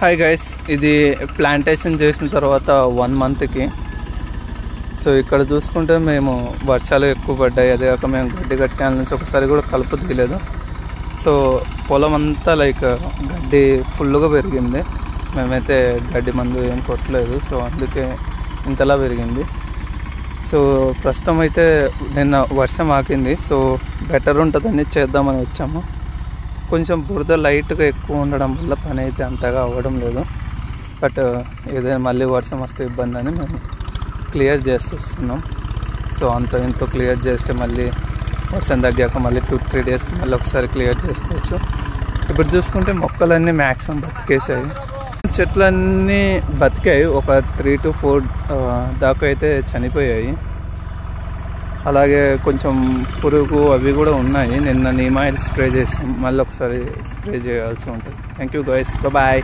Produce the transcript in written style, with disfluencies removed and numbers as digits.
Hi guys, ఇది plantation చేసిన తర్వాత 1 మంత్కి. సో ఇక్కడ చూసుకుంటే మేము వర్షాలు ఎక్కువ పడ్డాయి. అదే కాక మేము గడ్డి కట్టాల నుంచి ఒకసారి కూడా కలుపు తీయలేదు. సో పొలం అంతా లైక్ గడ్డి ఫుల్గా పెరిగింది. మేమైతే గడ్డి మందు ఏం కొట్టలేదు, సో అందుకే ఇంతలా పెరిగింది. సో ప్రస్తుతం అయితే నిన్న వర్షం ఆగింది, సో బెటర్ ఉంటుందని చేద్దామని వచ్చాము. కొంచెం బురద లైట్గా ఎక్కువ ఉండడం వల్ల పని అయితే అంతగా అవ్వడం లేదు. బట్ ఏదైనా మళ్ళీ వర్షం వస్తే ఇబ్బంది అని మేము క్లియర్ చేస్తూ వస్తున్నాం. సో అంత ఇంతో క్లియర్ చేస్తే మళ్ళీ వర్షం తగ్గాక మళ్ళీ 2-3 డేస్కి మళ్ళీ ఒకసారి క్లియర్ చేసుకోవచ్చు. ఇప్పుడు చూసుకుంటే మొక్కలన్నీ మ్యాక్సిమం బతికేసాయి, చెట్లన్నీ బతికాయి. ఒక 3 to 4 దాకా అయితే చనిపోయాయి. అలాగే కొంచెం పురుగు అవి కూడా ఉన్నాయి. నిన్న నీమ్ ఆయిల్ స్ప్రే చేసాం, మళ్ళీ ఒకసారి స్ప్రే చేయాల్సి ఉంటుంది. Thank you guys, bye.